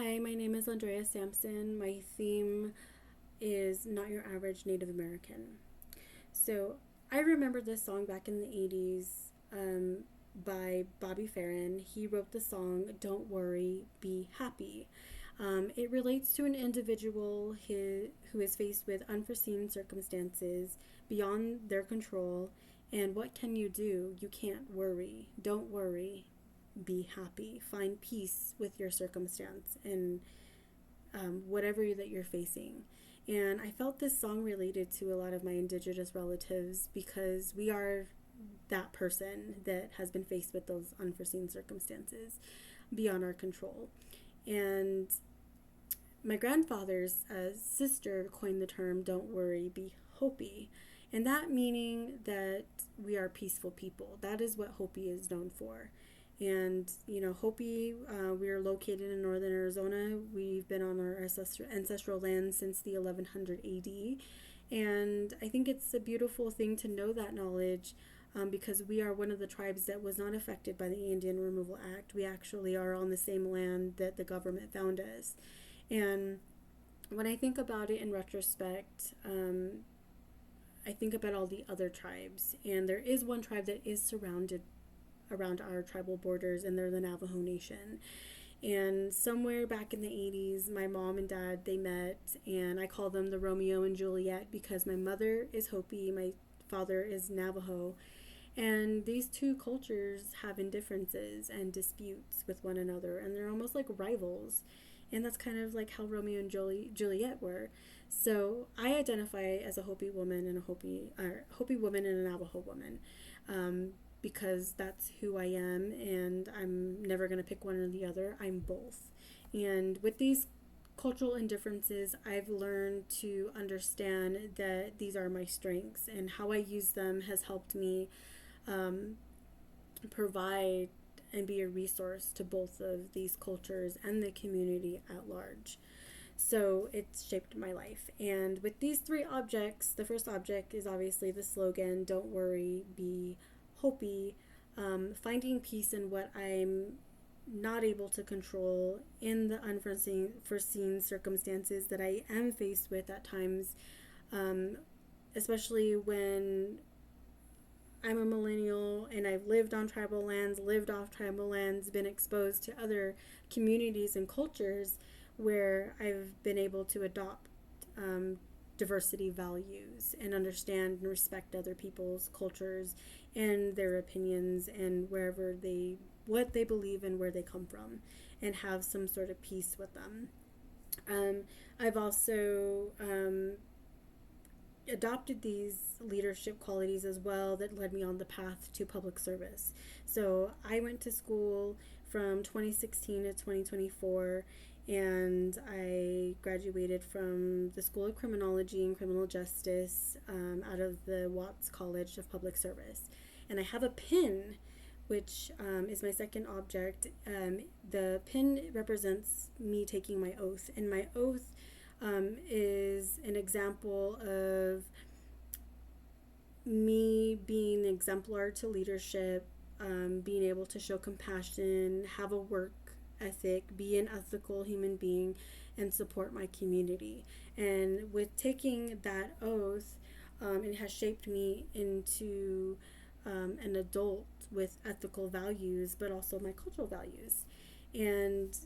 Hi, my name is Andrea Sampson. My theme is Not Your Average Native American. So I remember this song back in the 80s by Bobby Farron. He wrote the song Don't Worry, Be Happy. It relates to an individual who is faced with unforeseen circumstances beyond their control. And what can you do? You can't worry. Don't worry. Be happy. Find peace with your circumstance and whatever that you're facing. And I felt this song related to a lot of my Indigenous relatives because we are that person that has been faced with those unforeseen circumstances beyond our control. And my grandfather's sister coined the term "Don't worry, be Hopi," and that meaning that we are peaceful people. That is what Hopi is known for. And Hopi, we are located in northern Arizona. We've been on our ancestral land since the 1100 AD, and I think it's a beautiful thing to know that knowledge. Because we are one of the tribes that was not affected by the Indian Removal Act. We actually are on the same land that the government found us. And when I think about it in retrospect, I think about all the other tribes. And there is one tribe that is surrounded around our tribal borders, and they're the Navajo Nation. And somewhere back in the 80s, my mom and dad, they met, and I call them the Romeo and Juliet because my mother is Hopi, my father is Navajo. And these two cultures have indifferences and disputes with one another, and they're almost like rivals. And that's kind of like how Romeo and Juliet were. So I identify as a Hopi woman and a Hopi woman and a Navajo woman, because that's who I am, and I'm never going to pick one or the other. I'm both. And with these cultural indifferences, I've learned to understand that these are my strengths, and how I use them has helped me provide and be a resource to both of these cultures and the community at large. So it's shaped my life. And with these three objects, the first object is obviously the slogan, Don't Worry, Be Hopi. Finding peace in what I'm not able to control, in the unforeseen circumstances that I am faced with at times, especially when I'm a millennial and I've lived on tribal lands, lived off tribal lands, been exposed to other communities and cultures where I've been able to adopt diversity values and understand and respect other people's cultures and their opinions and what they believe and where they come from, and have some sort of peace with them. I've also adopted these leadership qualities as well that led me on the path to public service. So I went to school from 2016 to 2024, and I graduated from the School of Criminology and Criminal Justice out of the Watts College of Public Service. And I have a pin, which is my second object. The pin represents me taking my oath, and my oath is an example of me being exemplar to leadership, being able to show compassion, have a work ethic, be an ethical human being, and support my community. And with taking that oath, it has shaped me into an adult with ethical values, but also my cultural values. And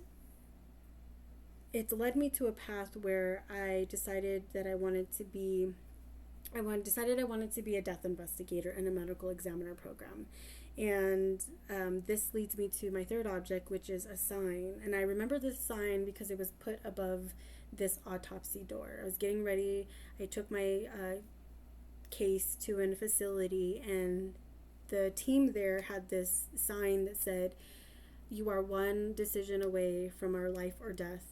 it's led me to a path where I decided that I wanted to be a death investigator in a medical examiner program. And this leads me to my third object, which is a sign. And I remember this sign because it was put above this autopsy door. I was getting ready. I took my case to a facility, and the team there had this sign that said, "You are one decision away from our life or death.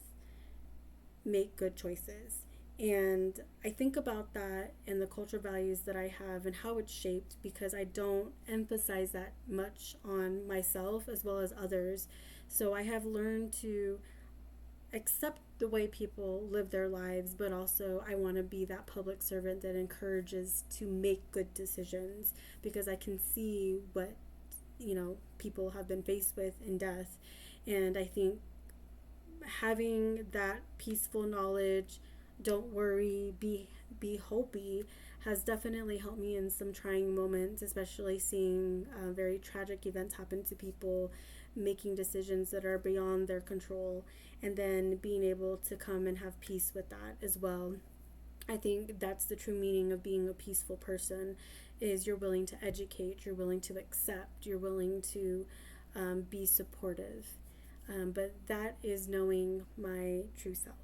Make good choices." And I think about that and the cultural values that I have and how it's shaped, because I don't emphasize that much on myself as well as others. So I have learned to accept the way people live their lives, but also I want to be that public servant that encourages to make good decisions, because I can see what people have been faced with in death. And I think having that peaceful knowledge, don't worry, be hopey, has definitely helped me in some trying moments, especially seeing very tragic events happen to people, making decisions that are beyond their control, and then being able to come and have peace with that as well. I think that's the true meaning of being a peaceful person, is you're willing to educate, you're willing to accept, you're willing to be supportive. But that is knowing my true self.